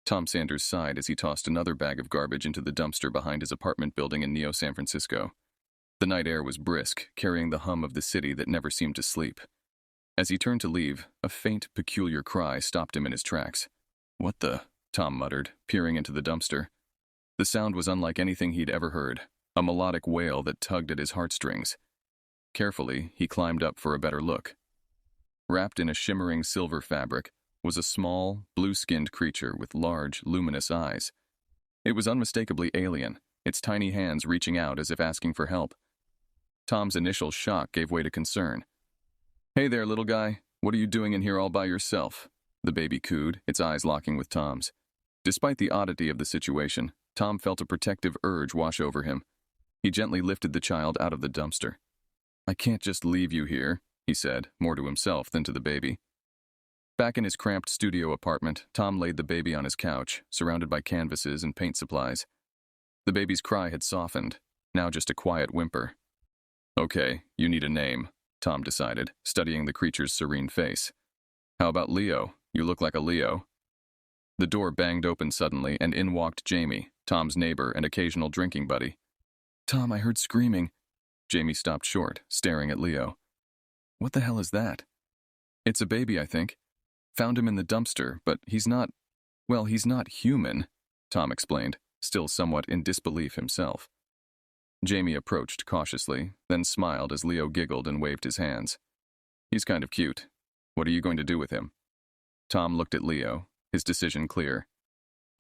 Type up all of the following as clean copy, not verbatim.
Tom Sanders sighed as he tossed another bag of garbage into the dumpster behind his apartment building in Neo-San Francisco. The night air was brisk, carrying the hum of the city that never seemed to sleep. As he turned to leave, a faint, peculiar cry stopped him in his tracks. "What the?" Tom muttered, peering into the dumpster. The sound was unlike anything he'd ever heard, a melodic wail that tugged at his heartstrings. Carefully, he climbed up for a better look. Wrapped in a shimmering silver fabric was a small, blue-skinned creature with large, luminous eyes. It was unmistakably alien, its tiny hands reaching out as if asking for help. Tom's initial shock gave way to concern. "Hey there, little guy. What are you doing in here all by yourself?" the baby cooed, its eyes locking with Tom's. Despite the oddity of the situation, Tom felt a protective urge wash over him. He gently lifted the child out of the dumpster. "I can't just leave you here," he said, more to himself than to the baby. Back in his cramped studio apartment, Tom laid the baby on his couch, surrounded by canvases and paint supplies. The baby's cry had softened, now just a quiet whimper. "Okay, you need a name," Tom decided, studying the creature's serene face. "How about Leo? You look like a Leo." The door banged open suddenly, and in walked Jamie, Tom's neighbor and occasional drinking buddy. "Tom, I heard screaming." Jamie stopped short, staring at Leo. "What the hell is that?" "It's a baby, I think. Found him in the dumpster, but he's not human," Tom explained, still somewhat in disbelief himself. Jamie approached cautiously, then smiled as Leo giggled and waved his hands. "He's kind of cute. What are you going to do with him?" Tom looked at Leo, his decision clear.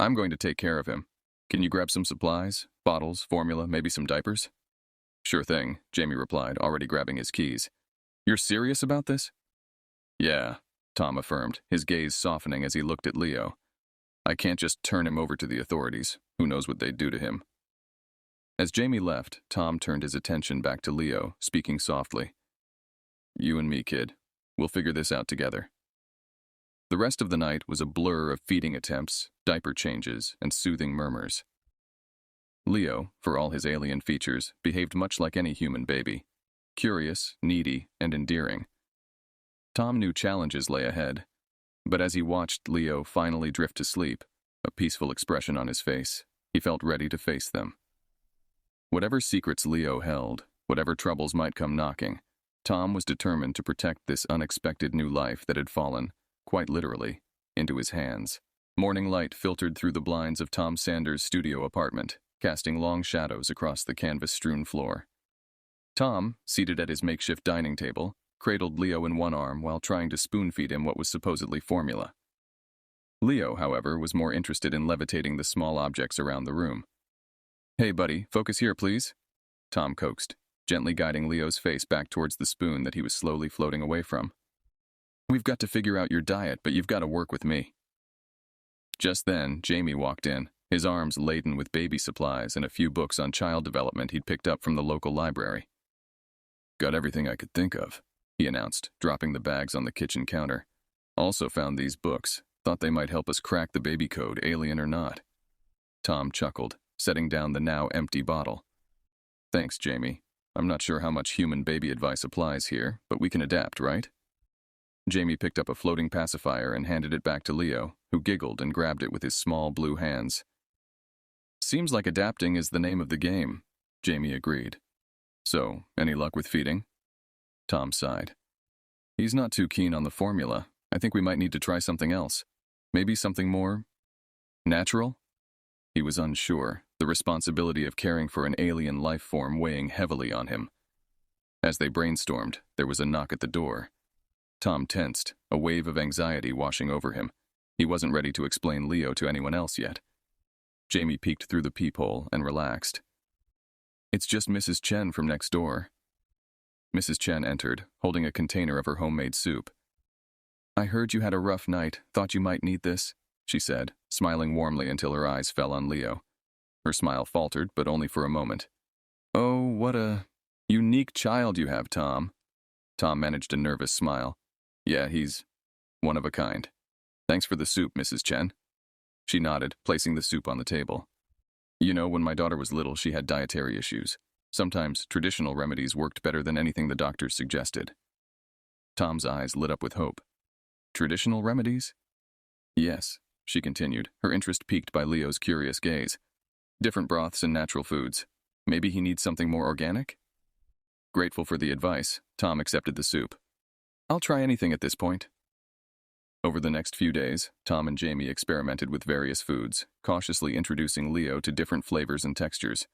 "I'm going to take care of him. Can you grab some supplies, bottles, formula, maybe some diapers?" "Sure thing," Jamie replied, already grabbing his keys. "You're serious about this?" "Yeah," Tom affirmed, his gaze softening as he looked at Leo. "I can't just turn him over to the authorities. Who knows what they'd do to him?" As Jamie left, Tom turned his attention back to Leo, speaking softly. "You and me, kid. We'll figure this out together." The rest of the night was a blur of feeding attempts, diaper changes, and soothing murmurs. Leo, for all his alien features, behaved much like any human baby. Curious, needy, and endearing. Tom knew challenges lay ahead, but as he watched Leo finally drift to sleep, a peaceful expression on his face, he felt ready to face them. Whatever secrets Leo held, whatever troubles might come knocking, Tom was determined to protect this unexpected new life that had fallen, quite literally, into his hands. Morning light filtered through the blinds of Tom Sanders' studio apartment, casting long shadows across the canvas-strewn floor. Tom, seated at his makeshift dining table, cradled Leo in one arm while trying to spoon-feed him what was supposedly formula. Leo, however, was more interested in levitating the small objects around the room. "Hey, buddy, focus here, please," Tom coaxed, gently guiding Leo's face back towards the spoon that he was slowly floating away from. "We've got to figure out your diet, but you've got to work with me." Just then, Jamie walked in, his arms laden with baby supplies and a few books on child development he'd picked up from the local library. "Got everything I could think of," he announced, dropping the bags on the kitchen counter. "Also found these books. Thought they might help us crack the baby code, alien or not." Tom chuckled, setting down the now empty bottle. "Thanks, Jamie. I'm not sure how much human baby advice applies here, but we can adapt, right?" Jamie picked up a floating pacifier and handed it back to Leo, who giggled and grabbed it with his small blue hands. "Seems like adapting is the name of the game," Jamie agreed. "So, any luck with feeding?" Tom sighed. "He's not too keen on the formula. I think we might need to try something else. Maybe something more natural?" He was unsure, the responsibility of caring for an alien life form weighing heavily on him. As they brainstormed, there was a knock at the door. Tom tensed, a wave of anxiety washing over him. He wasn't ready to explain Leo to anyone else yet. Jamie peeked through the peephole and relaxed. "It's just Mrs. Chen from next door." Mrs. Chen entered, holding a container of her homemade soup. "I heard you had a rough night, thought you might need this," she said, smiling warmly until her eyes fell on Leo. Her smile faltered, but only for a moment. "Oh, what a unique child you have, Tom." Tom managed a nervous smile. "Yeah, he's one of a kind. Thanks for the soup, Mrs. Chen." She nodded, placing the soup on the table. "You know, when my daughter was little, she had dietary issues. Sometimes traditional remedies worked better than anything the doctors suggested." Tom's eyes lit up with hope. "Traditional remedies?" "Yes. she continued, her interest piqued by Leo's curious gaze. Different broths and natural foods. Maybe he needs something more organic? Grateful for the advice, Tom accepted the soup. I'll try anything at this point. Over the next few days, Tom and Jamie experimented with various foods, cautiously introducing Leo to different flavors and textures.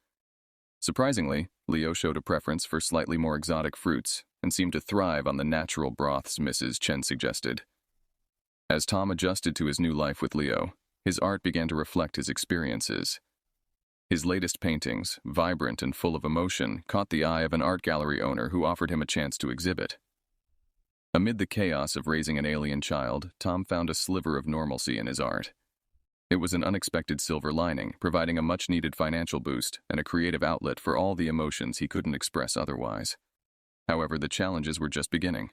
Surprisingly, Leo showed a preference for slightly more exotic fruits and seemed to thrive on the natural broths Mrs. Chen suggested. As Tom adjusted to his new life with Leo, his art began to reflect his experiences. His latest paintings, vibrant and full of emotion, caught the eye of an art gallery owner who offered him a chance to exhibit. Amid the chaos of raising an alien child, Tom found a sliver of normalcy in his art. It was an unexpected silver lining, providing a much-needed financial boost and a creative outlet for all the emotions he couldn't express otherwise. However, the challenges were just beginning.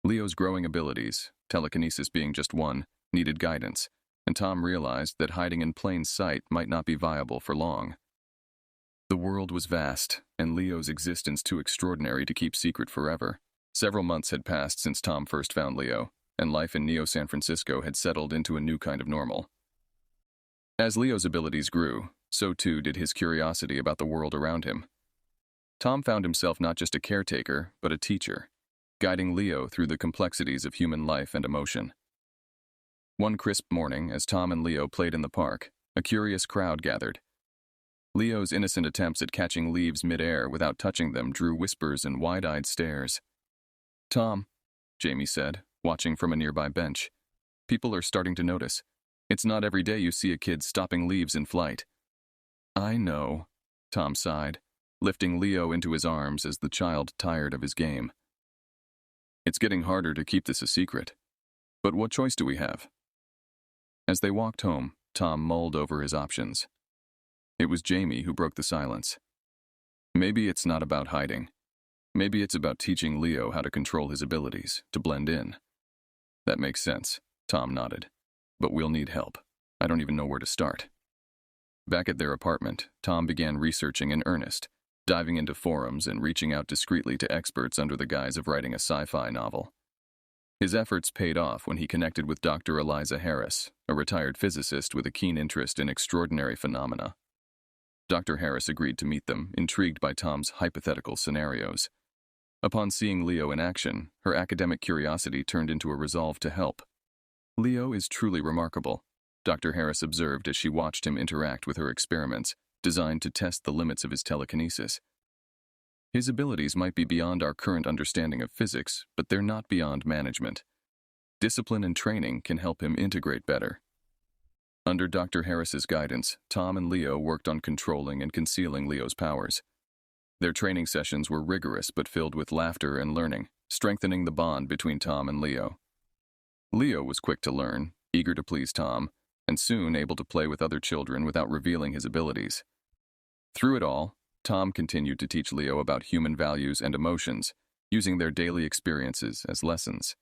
Leo's growing abilities, telekinesis being just one, needed guidance, and Tom realized that hiding in plain sight might not be viable for long. The world was vast, and Leo's existence too extraordinary to keep secret forever. Several months had passed since Tom first found Leo, and life in Neo-San Francisco had settled into a new kind of normal. As Leo's abilities grew, so too did his curiosity about the world around him. Tom found himself not just a caretaker, but a teacher, guiding Leo through the complexities of human life and emotion. One crisp morning, as Tom and Leo played in the park, a curious crowd gathered. Leo's innocent attempts at catching leaves mid-air without touching them drew whispers and wide-eyed stares. Tom, Jamie said, watching from a nearby bench. People are starting to notice. It's not every day you see a kid stopping leaves in flight. I know, Tom sighed, lifting Leo into his arms as the child tired of his game. It's getting harder to keep this a secret. But what choice do we have? As they walked home, Tom mulled over his options. It was Jamie who broke the silence. Maybe it's not about hiding. Maybe it's about teaching Leo how to control his abilities, to blend in. That makes sense, Tom nodded. But we'll need help. I don't even know where to start. Back at their apartment, Tom began researching in earnest, diving into forums and reaching out discreetly to experts under the guise of writing a sci-fi novel. His efforts paid off when he connected with Dr. Eliza Harris, a retired physicist with a keen interest in extraordinary phenomena. Dr. Harris agreed to meet them, intrigued by Tom's hypothetical scenarios. Upon seeing Leo in action, her academic curiosity turned into a resolve to help. Leo is truly remarkable, Dr. Harris observed as she watched him interact with her experiments, designed to test the limits of his telekinesis. His abilities might be beyond our current understanding of physics, but they're not beyond management. Discipline and training can help him integrate better. Under Dr. Harris's guidance, Tom and Leo worked on controlling and concealing Leo's powers. Their training sessions were rigorous but filled with laughter and learning, strengthening the bond between Tom and Leo. Leo was quick to learn, eager to please Tom, and soon able to play with other children without revealing his abilities. Through it all, Tom continued to teach Leo about human values and emotions, using their daily experiences as lessons.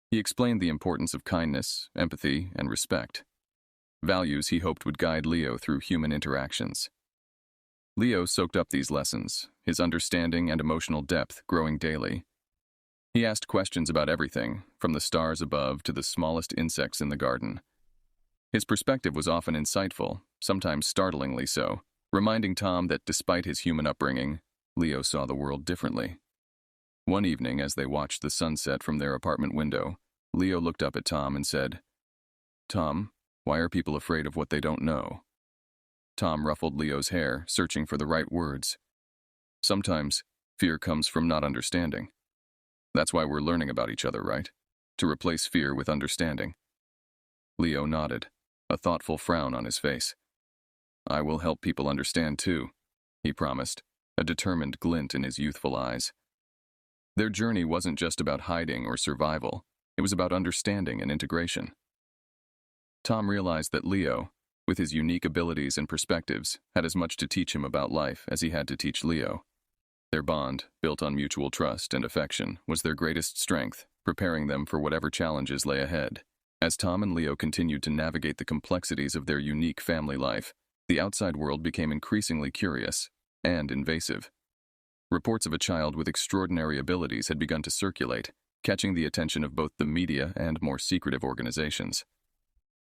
He explained the importance of kindness, empathy, and respect, values he hoped would guide Leo through human interactions. Leo soaked up these lessons, his understanding and emotional depth growing daily. He asked questions about everything, from the stars above to the smallest insects in the garden. His perspective was often insightful, sometimes startlingly so, reminding Tom that despite his human upbringing, Leo saw the world differently. One evening, as they watched the sunset from their apartment window, Leo looked up at Tom and said, "Tom, why are people afraid of what they don't know?" Tom ruffled Leo's hair, searching for the right words. "Sometimes, fear comes from not understanding. That's why we're learning about each other, right? To replace fear with understanding." Leo nodded, a thoughtful frown on his face. "I will help people understand too," he promised, a determined glint in his youthful eyes. Their journey wasn't just about hiding or survival, it was about understanding and integration. Tom realized that Leo, with his unique abilities and perspectives, had as much to teach him about life as he had to teach Leo. Their bond, built on mutual trust and affection, was their greatest strength, preparing them for whatever challenges lay ahead. As Tom and Leo continued to navigate the complexities of their unique family life, the outside world became increasingly curious and invasive. Reports of a child with extraordinary abilities had begun to circulate, catching the attention of both the media and more secretive organizations.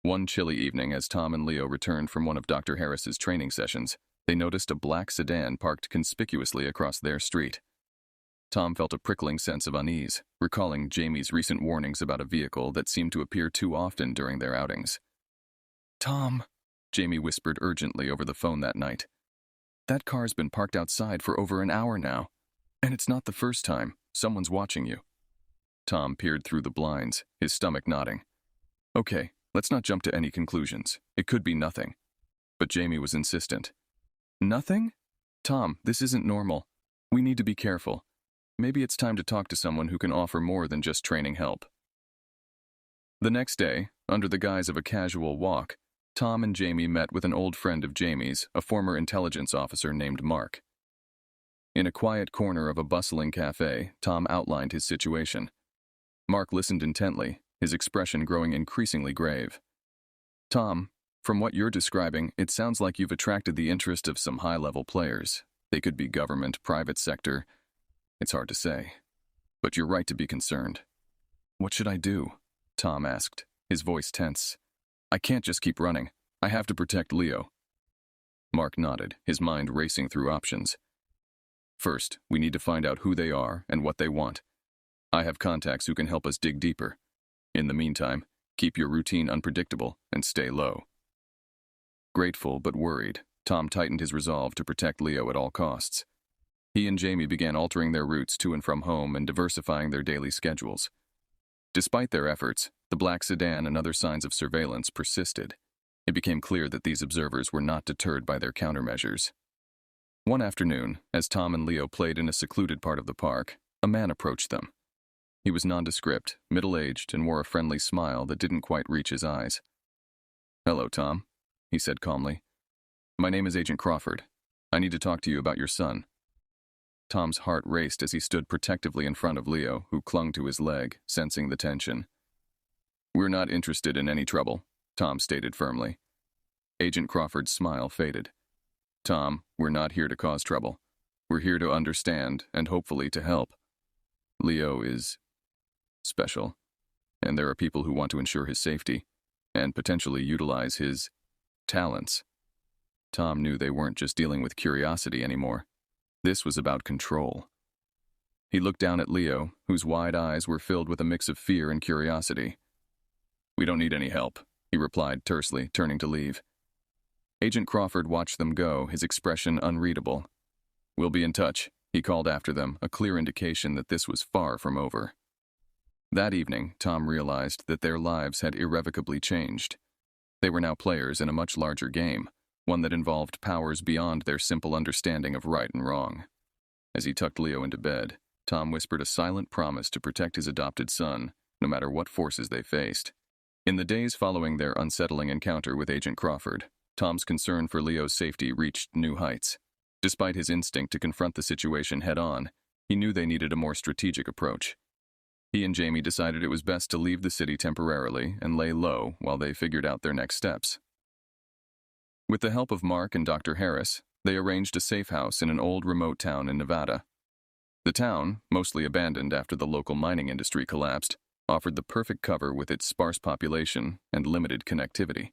One chilly evening, as Tom and Leo returned from one of Dr. Harris's training sessions, they noticed a black sedan parked conspicuously across their street. Tom felt a prickling sense of unease, recalling Jamie's recent warnings about a vehicle that seemed to appear too often during their outings. "Tom," Jamie whispered urgently over the phone that night. "That car's been parked outside for over an hour now, and it's not the first time. Someone's watching you." Tom peered through the blinds, his stomach nodding. "Okay, let's not jump to any conclusions. It could be nothing." But Jamie was insistent. "Nothing? Tom, this isn't normal. We need to be careful. Maybe it's time to talk to someone who can offer more than just training help." The next day, under the guise of a casual walk, Tom and Jamie met with an old friend of Jamie's, a former intelligence officer named Mark. In a quiet corner of a bustling cafe, Tom outlined his situation. Mark listened intently, his expression growing increasingly grave. "Tom, from what you're describing, it sounds like you've attracted the interest of some high-level players. They could be government, private sector. It's hard to say. But you're right to be concerned." "What should I do?" Tom asked, his voice tense. "I can't just keep running. I have to protect Leo." Mark nodded, his mind racing through options. "First, we need to find out who they are and what they want. I have contacts who can help us dig deeper. In the meantime, keep your routine unpredictable and stay low." Grateful but worried, Tom tightened his resolve to protect Leo at all costs. He and Jamie began altering their routes to and from home and diversifying their daily schedules. Despite their efforts, the black sedan and other signs of surveillance persisted. It became clear that these observers were not deterred by their countermeasures. One afternoon, as Tom and Leo played in a secluded part of the park, a man approached them. He was nondescript, middle-aged, and wore a friendly smile that didn't quite reach his eyes. "Hello, Tom," he said calmly. "My name is Agent Crawford. I need to talk to you about your son." Tom's heart raced as he stood protectively in front of Leo, who clung to his leg, sensing the tension. "We're not interested in any trouble," Tom stated firmly. Agent Crawford's smile faded. "Tom, we're not here to cause trouble. We're here to understand and hopefully to help. Leo is special, and there are people who want to ensure his safety and potentially utilize his talents." Tom knew they weren't just dealing with curiosity anymore. This was about control. He looked down at Leo, whose wide eyes were filled with a mix of fear and curiosity. "We don't need any help," he replied tersely, turning to leave. Agent Crawford watched them go, his expression unreadable. "We'll be in touch," he called after them, a clear indication that this was far from over. That evening, Tom realized that their lives had irrevocably changed. They were now players in a much larger game, one that involved powers beyond their simple understanding of right and wrong. As he tucked Leo into bed, Tom whispered a silent promise to protect his adopted son, no matter what forces they faced. In the days following their unsettling encounter with Agent Crawford, Tom's concern for Leo's safety reached new heights. Despite his instinct to confront the situation head-on, he knew they needed a more strategic approach. He and Jamie decided it was best to leave the city temporarily and lay low while they figured out their next steps. With the help of Mark and Dr. Harris, they arranged a safe house in an old remote town in Nevada. The town, mostly abandoned after the local mining industry collapsed, offered the perfect cover with its sparse population and limited connectivity.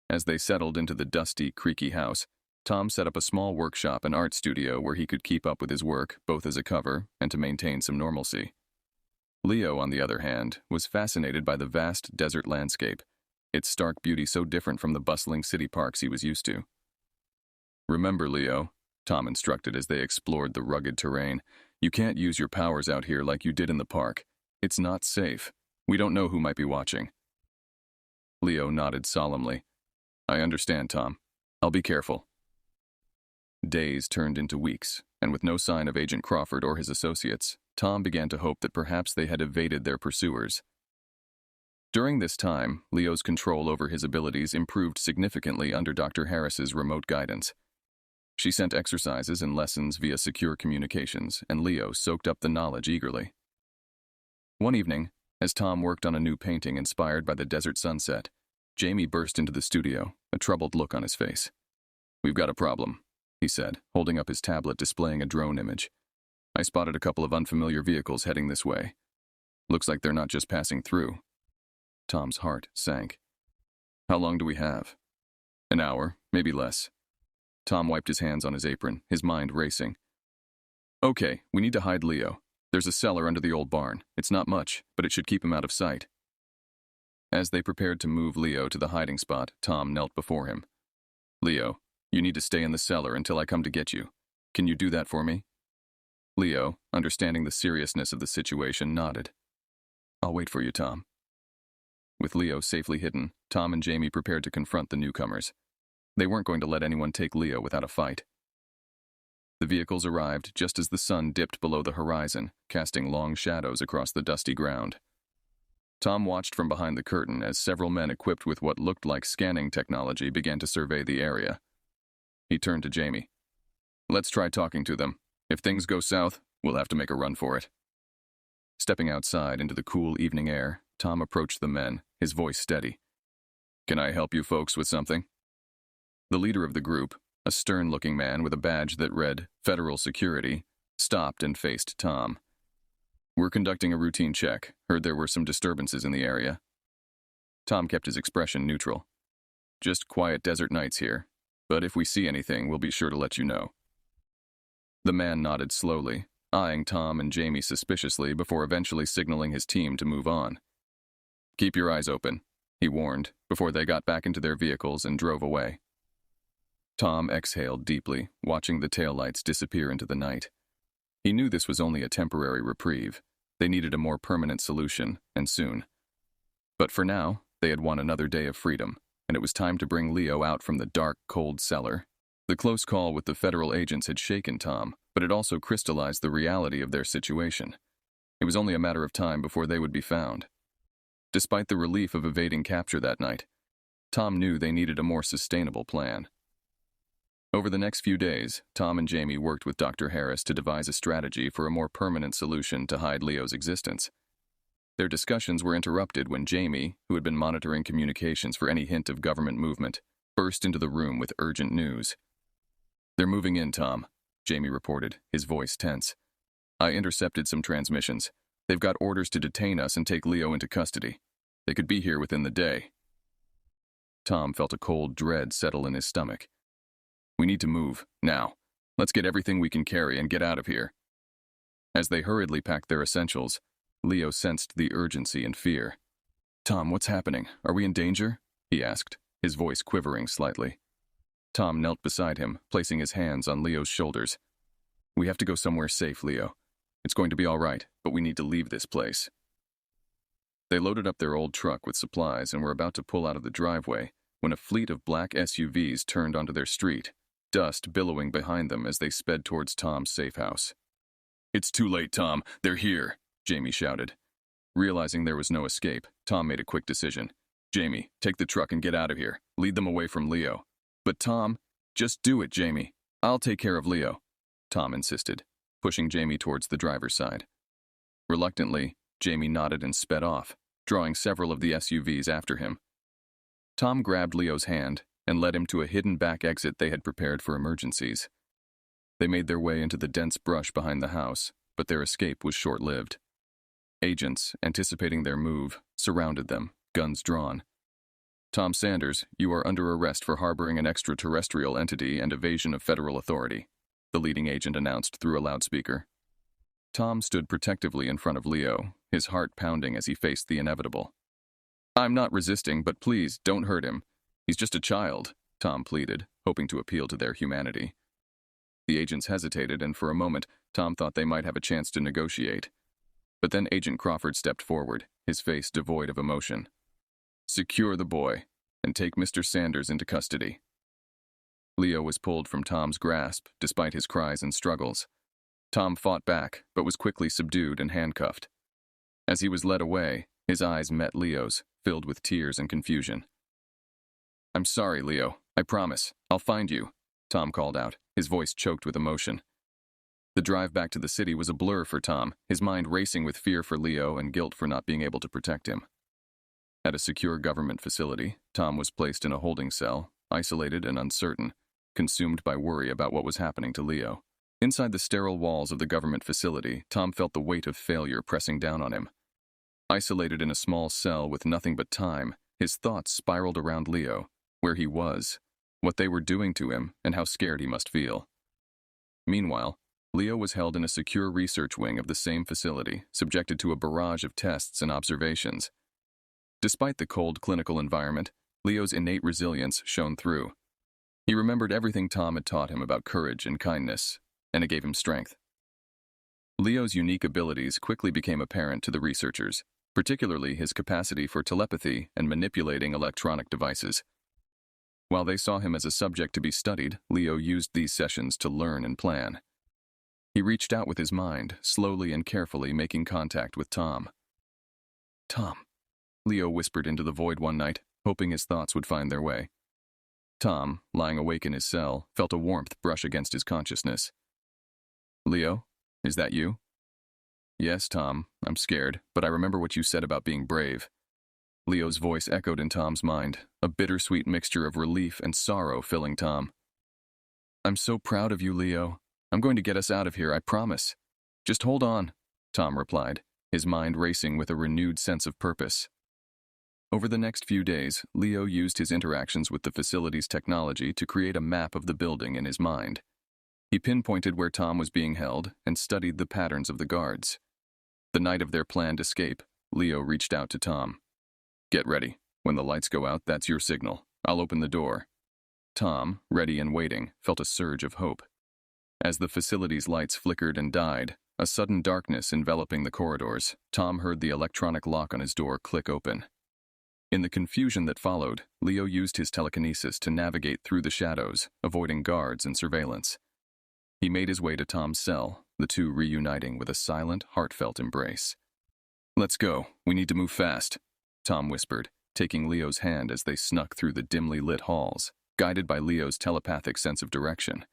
As they settled into the dusty, creaky house, Tom set up a small workshop and art studio where he could keep up with his work, both as a cover and to maintain some normalcy. Leo, on the other hand, was fascinated by the vast desert landscape, its stark beauty so different from the bustling city parks he was used to. "Remember, Leo," Tom instructed as they explored the rugged terrain, "you can't use your powers out here like you did in the park. It's not safe. We don't know who might be watching." Leo nodded solemnly. "I understand, Tom. I'll be careful." Days turned into weeks, and with no sign of Agent Crawford or his associates, Tom began to hope that perhaps they had evaded their pursuers. During this time, Leo's control over his abilities improved significantly under Dr. Harris's remote guidance. She sent exercises and lessons via secure communications, and Leo soaked up the knowledge eagerly. One evening, as Tom worked on a new painting inspired by the desert sunset, Jamie burst into the studio, a troubled look on his face. "We've got a problem," he said, holding up his tablet displaying a drone image. "I spotted a couple of unfamiliar vehicles heading this way. Looks like they're not just passing through." Tom's heart sank. How long do we have? An hour, maybe less. Tom wiped his hands on his apron, his mind racing. Okay, we need to hide Leo. There's a cellar under the old barn. It's not much, but it should keep him out of sight. As they prepared to move Leo to the hiding spot, Tom knelt before him. Leo, you need to stay in the cellar until I come to get you. Can you do that for me? Leo, understanding the seriousness of the situation, nodded. I'll wait for you, Tom. With Leo safely hidden, Tom and Jamie prepared to confront the newcomers. They weren't going to let anyone take Leo without a fight. The vehicles arrived just as the sun dipped below the horizon, casting long shadows across the dusty ground. Tom watched from behind the curtain as several men equipped with what looked like scanning technology began to survey the area. He turned to Jamie. Let's try talking to them. If things go south, we'll have to make a run for it. Stepping outside into the cool evening air, Tom approached the men, his voice steady. Can I help you folks with something? The leader of the group, a stern-looking man with a badge that read Federal Security, stopped and faced Tom. We're conducting a routine check. Heard there were some disturbances in the area. Tom kept his expression neutral. Just quiet desert nights here, but if we see anything, we'll be sure to let you know. The man nodded slowly, eyeing Tom and Jamie suspiciously before eventually signaling his team to move on. Keep your eyes open, he warned, before they got back into their vehicles and drove away. Tom exhaled deeply, watching the taillights disappear into the night. He knew this was only a temporary reprieve. They needed a more permanent solution, and soon. But for now, they had won another day of freedom, and it was time to bring Leo out from the dark, cold cellar. The close call with the federal agents had shaken Tom, but it also crystallized the reality of their situation. It was only a matter of time before they would be found. Despite the relief of evading capture that night, Tom knew they needed a more sustainable plan. Over the next few days, Tom and Jamie worked with Dr. Harris to devise a strategy for a more permanent solution to hide Leo's existence. Their discussions were interrupted when Jamie, who had been monitoring communications for any hint of government movement, burst into the room with urgent news. They're moving in, Tom, Jamie reported, his voice tense. I intercepted some transmissions. They've got orders to detain us and take Leo into custody. They could be here within the day. Tom felt a cold dread settle in his stomach. We need to move, now. Let's get everything we can carry and get out of here. As they hurriedly packed their essentials, Leo sensed the urgency and fear. Tom, what's happening? Are we in danger? He asked, his voice quivering slightly. Tom knelt beside him, placing his hands on Leo's shoulders. We have to go somewhere safe, Leo. It's going to be all right, but we need to leave this place. They loaded up their old truck with supplies and were about to pull out of the driveway when a fleet of black SUVs turned onto their street, dust billowing behind them as they sped towards Tom's safe house. It's too late, Tom. They're here, Jamie shouted. Realizing there was no escape, Tom made a quick decision. Jamie, take the truck and get out of here. Lead them away from Leo. But Tom, just do it, Jamie. I'll take care of Leo, Tom insisted, pushing Jamie towards the driver's side. Reluctantly, Jamie nodded and sped off, drawing several of the SUVs after him. Tom grabbed Leo's hand and led him to a hidden back exit they had prepared for emergencies. They made their way into the dense brush behind the house, but their escape was short-lived. Agents, anticipating their move, surrounded them, guns drawn. Tom Sanders, you are under arrest for harboring an extraterrestrial entity and evasion of federal authority, the leading agent announced through a loudspeaker. Tom stood protectively in front of Leo, his heart pounding as he faced the inevitable. I'm not resisting, but please, don't hurt him. He's just a child, Tom pleaded, hoping to appeal to their humanity. The agents hesitated, and for a moment, Tom thought they might have a chance to negotiate. But then Agent Crawford stepped forward, his face devoid of emotion. Secure the boy, and take Mr. Sanders into custody. Leo was pulled from Tom's grasp, despite his cries and struggles. Tom fought back, but was quickly subdued and handcuffed. As he was led away, his eyes met Leo's, filled with tears and confusion. I'm sorry, Leo. I promise. I'll find you, Tom called out, his voice choked with emotion. The drive back to the city was a blur for Tom, his mind racing with fear for Leo and guilt for not being able to protect him. At a secure government facility, Tom was placed in a holding cell, isolated and uncertain, consumed by worry about what was happening to Leo. Inside the sterile walls of the government facility, Tom felt the weight of failure pressing down on him. Isolated in a small cell with nothing but time, his thoughts spiraled around Leo, where he was, what they were doing to him, and how scared he must feel. Meanwhile, Leo was held in a secure research wing of the same facility, subjected to a barrage of tests and observations. Despite the cold clinical environment, Leo's innate resilience shone through. He remembered everything Tom had taught him about courage and kindness, and it gave him strength. Leo's unique abilities quickly became apparent to the researchers, particularly his capacity for telepathy and manipulating electronic devices. While they saw him as a subject to be studied, Leo used these sessions to learn and plan. He reached out with his mind, slowly and carefully making contact with Tom. "Tom," Leo whispered into the void one night, hoping his thoughts would find their way. Tom, lying awake in his cell, felt a warmth brush against his consciousness. "Leo, is that you?" "Yes, Tom, I'm scared, but I remember what you said about being brave." Leo's voice echoed in Tom's mind, a bittersweet mixture of relief and sorrow filling Tom. "I'm so proud of you, Leo. I'm going to get us out of here, I promise." "Just hold on," Tom replied, his mind racing with a renewed sense of purpose. Over the next few days, Leo used his interactions with the facility's technology to create a map of the building in his mind. He pinpointed where Tom was being held and studied the patterns of the guards. The night of their planned escape, Leo reached out to Tom. "Get ready. When the lights go out, that's your signal. I'll open the door." Tom, ready and waiting, felt a surge of hope. As the facility's lights flickered and died, a sudden darkness enveloping the corridors, Tom heard the electronic lock on his door click open. In the confusion that followed, Leo used his telekinesis to navigate through the shadows, avoiding guards and surveillance. He made his way to Tom's cell, the two reuniting with a silent, heartfelt embrace. "Let's go. We need to move fast," Tom whispered, taking Leo's hand as they snuck through the dimly lit halls, guided by Leo's telepathic sense of direction.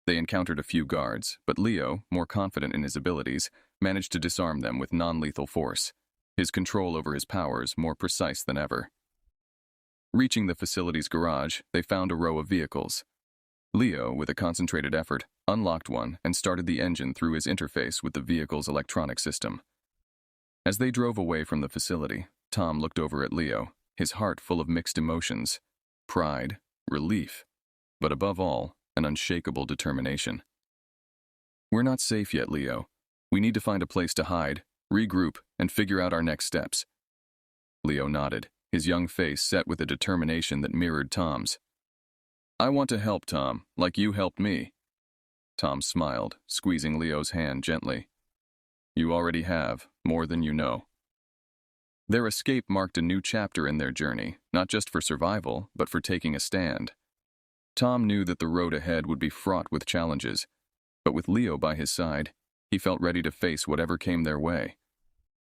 They encountered a few guards, but Leo, more confident in his abilities, managed to disarm them with non-lethal force, his control over his powers more precise than ever. Reaching the facility's garage, they found a row of vehicles. Leo, with a concentrated effort, unlocked one and started the engine through his interface with the vehicle's electronic system. As they drove away from the facility, Tom looked over at Leo, his heart full of mixed emotions: pride, relief, but above all, an unshakable determination. "We're not safe yet, Leo. We need to find a place to hide, regroup, and figure out our next steps." Leo nodded, his young face set with a determination that mirrored Tom's. "I want to help, Tom, like you helped me." Tom smiled, squeezing Leo's hand gently. "You already have, more than you know." Their escape marked a new chapter in their journey, not just for survival, but for taking a stand. Tom knew that the road ahead would be fraught with challenges, but with Leo by his side, he felt ready to face whatever came their way.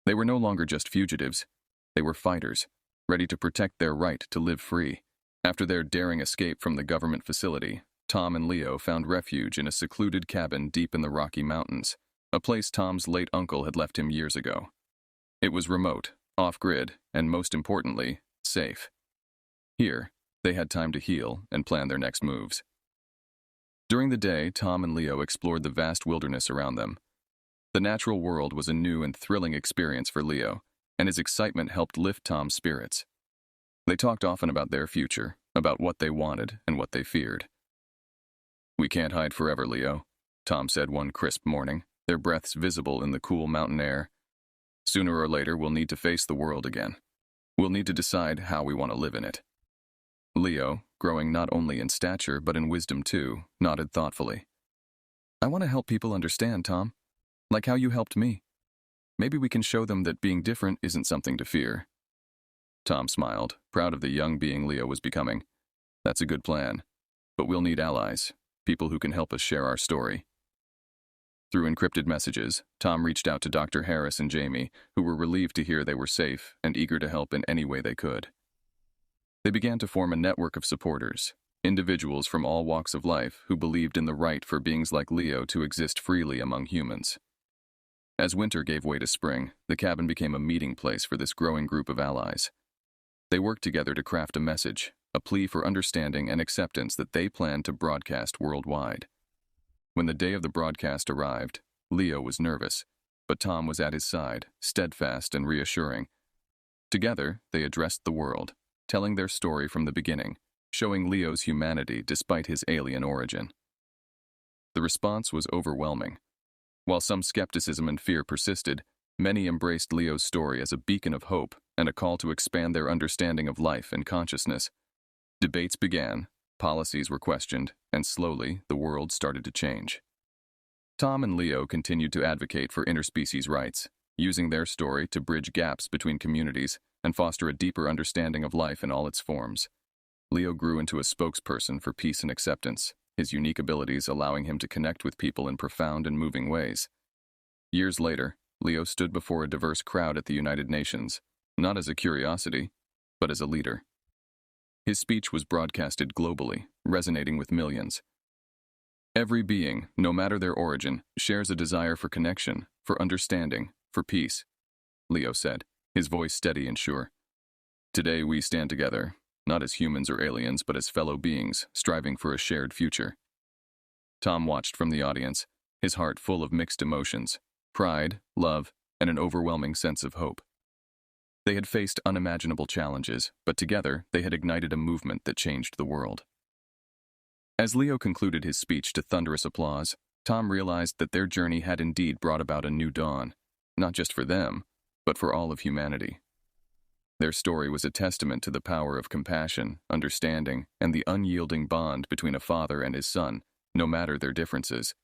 They were no longer just fugitives. They were fighters, ready to protect their right to live free. After their daring escape from the government facility, Tom and Leo found refuge in a secluded cabin deep in the Rocky Mountains, a place Tom's late uncle had left him years ago. It was remote, off-grid, and most importantly, safe. Here, they had time to heal and plan their next moves. During the day, Tom and Leo explored the vast wilderness around them. The natural world was a new and thrilling experience for Leo, and his excitement helped lift Tom's spirits. They talked often about their future, about what they wanted and what they feared. "We can't hide forever, Leo," Tom said one crisp morning, their breaths visible in the cool mountain air. "Sooner or later, we'll need to face the world again. We'll need to decide how we want to live in it." Leo, growing not only in stature but in wisdom too, nodded thoughtfully. "I want to help people understand, Tom. Like how you helped me. Maybe we can show them that being different isn't something to fear." Tom smiled, proud of the young being Leo was becoming. "That's a good plan. But we'll need allies, people who can help us share our story." Through encrypted messages, Tom reached out to Dr. Harris and Jamie, who were relieved to hear they were safe and eager to help in any way they could. They began to form a network of supporters, individuals from all walks of life who believed in the right for beings like Leo to exist freely among humans. As winter gave way to spring, the cabin became a meeting place for this growing group of allies. They worked together to craft a message, a plea for understanding and acceptance that they planned to broadcast worldwide. When the day of the broadcast arrived, Leo was nervous, but Tom was at his side, steadfast and reassuring. Together, they addressed the world, telling their story from the beginning, showing Leo's humanity despite his alien origin. The response was overwhelming. While some skepticism and fear persisted, many embraced Leo's story as a beacon of hope and a call to expand their understanding of life and consciousness. Debates began, policies were questioned, and slowly the world started to change. Tom and Leo continued to advocate for interspecies rights, using their story to bridge gaps between communities and foster a deeper understanding of life in all its forms. Leo grew into a spokesperson for peace and acceptance, his unique abilities allowing him to connect with people in profound and moving ways. Years later, Leo stood before a diverse crowd at the United Nations, not as a curiosity, but as a leader. His speech was broadcasted globally, resonating with millions. Every being, no matter their origin, shares a desire for connection, for understanding, for peace, Leo said, his voice steady and sure. Today we stand together, not as humans or aliens, but as fellow beings, striving for a shared future. Tom watched from the audience, his heart full of mixed emotions, pride, love, and an overwhelming sense of hope. They had faced unimaginable challenges, but together they had ignited a movement that changed the world. As Leo concluded his speech to thunderous applause, Tom realized that their journey had indeed brought about a new dawn, not just for them, but for all of humanity. Their story was a testament to the power of compassion, understanding, and the unyielding bond between a father and his son, no matter their differences.